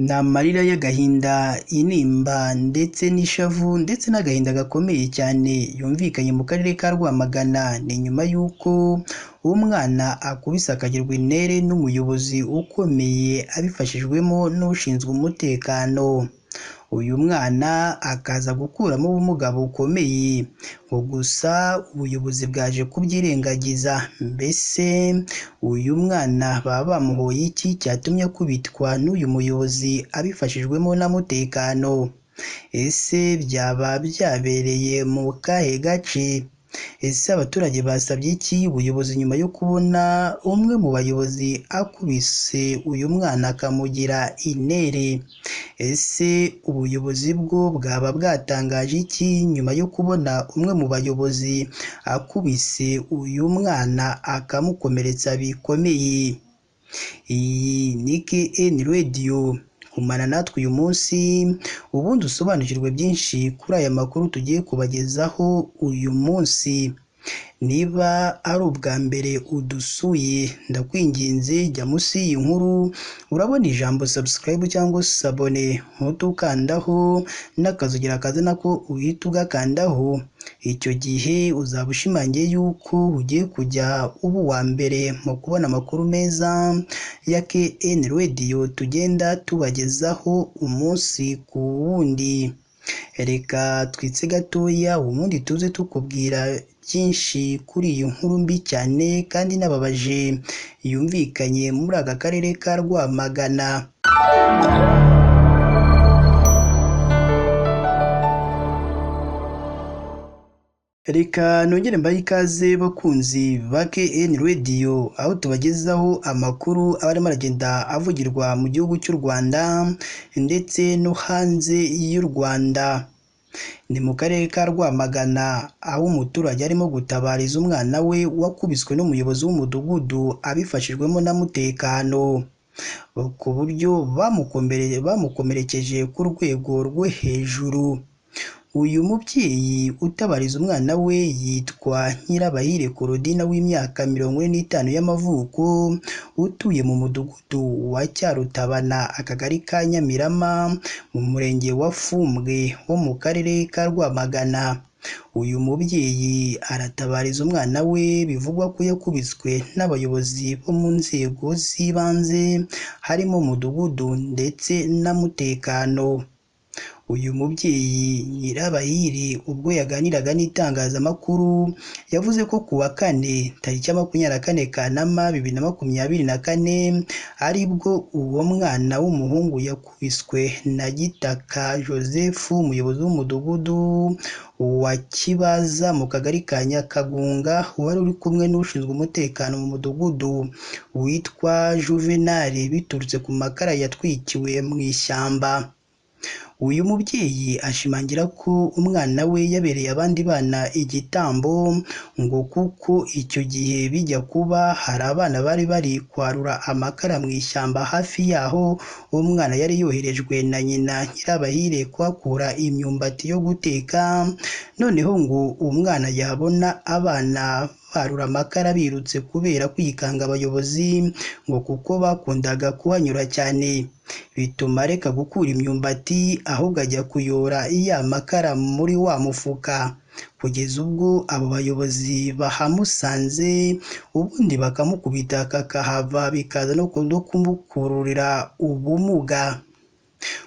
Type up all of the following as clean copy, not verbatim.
Ni amarira y'agahinda, intimba ndetse n'ishavu ndetse n'agahinda gakomeye cyane yumvikanye mu karere ka Rwamagana. Ni nyuma y'uko umwana akubise akagirwa intere n'umuyobozi ukomeye abifashijwemo n'ushinzwe umutekano. Uyu mwana akaza gukuramo ubumuga bukomeye, ngo gusa ubuyobozi bwaje kubyirengagiza. Mbese uyu mwana baba bamuhoye iki cyatumye akubitwa n'uyu muyobozi abifashijwemo n'umutekano? Ese byaba byabereye mu kahe gace? Ese abaturage basabye iki ubuyobozi nyuma yo kubona umwe mu bayobozi akubise uyu mwana akamugira intere? Ese ubuyobozi bwo bwaba bwatangaje iki nyuma yo kubona umwe mu bayobozi akubise uyu mwana akamukomeretsa bikomeye? Iyi ni KN Radio, gumana natwe uyu munsi ubundi usobanukirwe byinshi kuri aya makuru tugiye kubagezaho uyu munsi. Niba ari ubwa mbere udusuye, ndakwinginze jya munsi y'iyi nkuru urabona ijambo subscribe cyangwa se abone, ntutukandaho n'akazugira kaza nako uhita ugakandaho. Icyo gihe uzaba ushimangiye yuko ugiye kujya uba uwa mbere mu kubona amakuru meza ya KN Radio tugenda tubagezaho umunsi ku wundi. Reka twitse gatoya ubundi tuze tukubwira byinshi kuri iyi nkuru mbi cyane kandi inababaje yumvikanye muri aka karere ka Rwamagana. Reka nongere mbahe ikaze bakunzi ba KN Radio, aho tubagezaho amakuru aba arimo aragenda avugirwa mu gihugu cy'u Rwanda ndetse no hanze y'u Rwanda. Ni mu karere ka Rwamagana, aho umuturage arimo gutabariza umwana we wakubiswe n'umuyobozi w'umudugudu abifashijwemo n'umutekano, ku buryo bamukomerekeje ku rwego rwo hejuru. Uyu mubyeyi utabariza umwana we yitwa Nyirabahire Claudine w'imyaka 45 y'amavuko, utuye mu mudugudu wa Cyarutabana, akagari ka Nyamirama, mu murenge wa Fumbwe wo mu karere ka Rwamagana. Uyu mubyeyi aratabariza umwana we bivugwa ko yakubiswe n'abayobozi bo mu nzego z'ibanze harimo umudugudu ndetse n'umutekano. Uyu mubyeyi Nyirabahire ubwo yaganiraga n'itangazamakuru yavuze ko ku wa kane tariki ya 24 Kanama 2024 aribwo uwo mwana w'umuhungu yakubiswe na Gitaka Joseph, umuyobozi w'umudugudu wa Kibaza mu kagari ka Nyakagunga, wari uri kumwe n'ushinzwe umutekano mu mudugudu witwa Juvenal, biturutse ku makara yatwikiwe mu ishyamba. Uyu mubyeyi ashimangira ko umwana we yabereye abandi bana igitambo, ngo kuko icyo gihe bijya kuba hari abana bari bari kwarura amakara mu ishyamba hafi yaho umwana yari yoherejwe na nyina Nyirabahire kuhakura imyumbati yo guteka. Noneho ngo umwana yabona abana barura amakara birutse kubera kwikanga abayobozi, ngo kuko bakundaga kuhanyura cyane, bituma areka gukura imyumbati ahubwo ajya kuyora iya makara muri wa mufuka, kugeza ubwo abo bayobozi bahamusanze ubundi bakamukubita kakahava, bikaza no kumukururira ubumuga.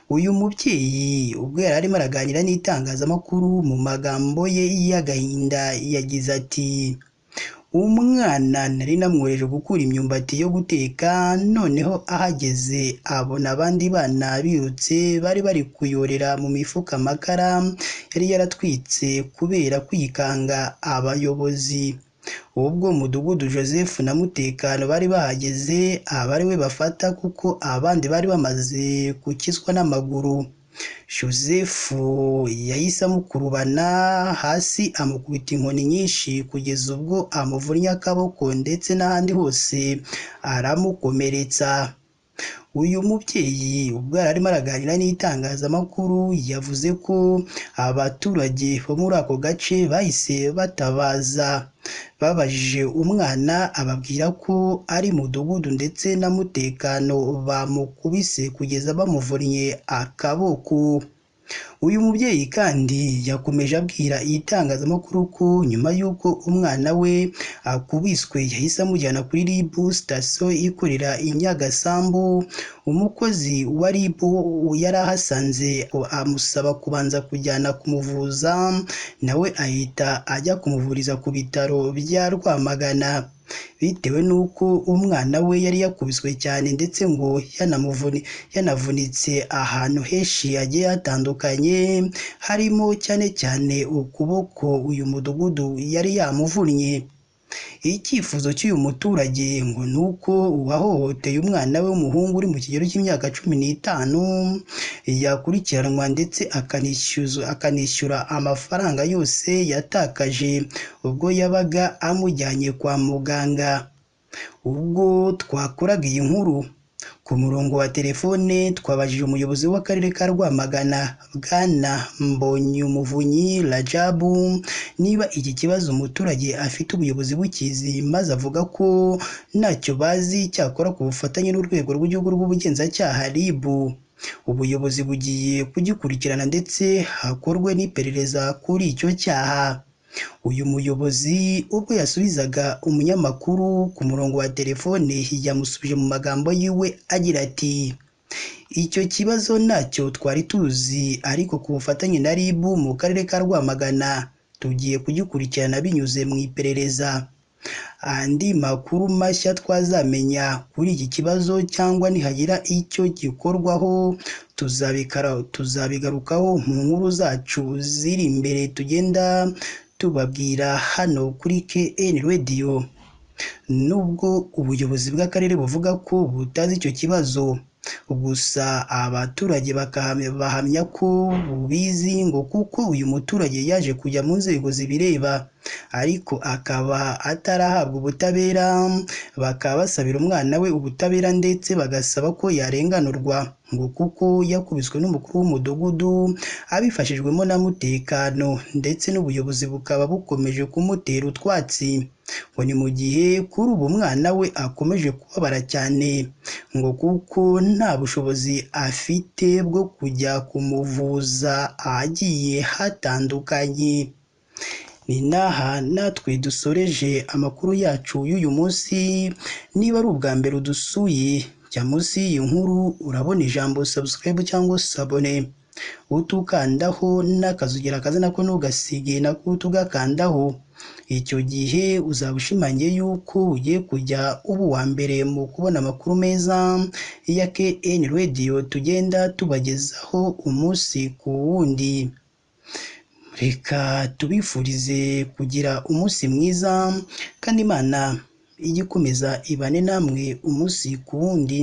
Uyu mubyeyi ubwo yari arimo araganira n'itangazamakuru mu magambo ye y'agahinda yagize ati: umwana nari namwohereje gukura imyumbati yo guteka, noneho ahageze abona abandi bana birutse bari bari kuyorera mu mifuka amakara yari yaratwitse kubera kwikanga abayobozi. Ubwo mudugudu Joseph na mutekano bari bahageze aba ari we bafata kuko abandi bari bamaze gukizwa n'amaguru. Joseph yahise amukurubana hasi amukubita inkoni nyinshi kugeza ubwo amuvunnye akaboko ndetse n'ahandi hose aramukomeretsa. Uyu mubyeyi ubwo yari arimo araganira n'itangazamakuru yavuze ko abaturage bo muri ako gace bahise batabaza babajije umwana ababwira ko ari mudugudu ndetse na mutekano bamukubise kugeza bamuvunnye akaboko. Uyu mubyeyi kandi yakomeje abwira itangazamakuru ko nyuma y'uko umwana we akubiswe yahise amujyana kuri RIB sitasiyo ikorera i Nyagasambu. Umukozi wa RIB yari ahasanze amusaba kubanza kujyana kumuvuza, nawe ahita ajya kumuvuriza ku bitaro bya Rwamagana bitewe n'uko umwana we yari yakubiswe cyane ndetse ngo yanavunitse ahantu henshi hagiye hatandukanye, harimo cyane cyane ukuboko uyu mudugudu yari yamuvunnye. Icyifuzo cy'uyu muturage ngo ni uko uwahohoteye umwana we w'umuhungu uri mu kigero cy'imyaka 15 yakurikiranwa ndetse akanishyura amafaranga yose yatakaje ubwo yabaga amujyanye kwa muganga. Ubwo twakoraga iyi nkuru ku murongo wa telefone twabajije umuyobozi w'akarere ka Rwamagana Bwana Mbonyumuvunyi Rajabu niba iki kibazo umuturage afite ubuyobozi bukizi, maze avuga ko ntacyo bazi, cyakora ku bufatanye n'urwego rw'igihugu rw'ubugenzacyaha RIB ubuyobozi bugiye kugikurikirana ndetse hakorwe n'iperereza kuri icyo cyaha. Uyu muyobozi ubwo yasubizaga umunyamakuru ku murongo wa telefone yamusubije mu magambo yiwe agira ati icyo kibazo ntacyo twari tuzi, ariko ku bufatanye na RIB mu karere ka Rwamagana tugiye kugikurikirana binyuze mu iperereza. Andi makuru mashya twazamenya kuri iki kibazo cyangwa nihagira icyo gikorwaho tuzabigarukaho mu nkuru zacu ziri imbere tugenda tubabwira hano kuri KN Radio. Nubwo ubuyobozi bw'akarere buvuga ko butazi icyo kibazo, gusa abaturage bahamya ko bubizi ngo kuko uyu muturage yaje kujya mu nzego zibireba ariko akaba atarahabwa ubutabera, bakaba basabira umwana we ubutabera ndetse bagasaba ko yarenganurwa ngo kuko yakubiswe n'umukuru w'umudugudu abifashijwemo na mutekano, ndetse n'ubuyobozi bukaba bukomeje kumutera utwatsi ngo ni mu gihe kuri ubu umwana we akomeje kubabara cyane ngo kuko nta bushobozi afite bwo kujya kumuvuza ahagiye hatandukanye. Ni naha natwe dusoreje amakuru yacu y'uyu munsi. Niba ari ubwa mbere udusuye, jya munsi y'iyi nkuru urabona ijambo subscribe cyangwa sabone, utukandaho n'akazogera kaza nako ntugasige nako tugakandaho. Icyo gihe uzaba ushimangiye yuko ugiye kujya uba uwa mbere mu kubona amakuru meza ya KN Radio tugenda tubagezaho umunsi ku wundi. Reka tubifurize kugira umunsi mwiza kandi Imana igikomeza ibane namwe umunsi ku wundi.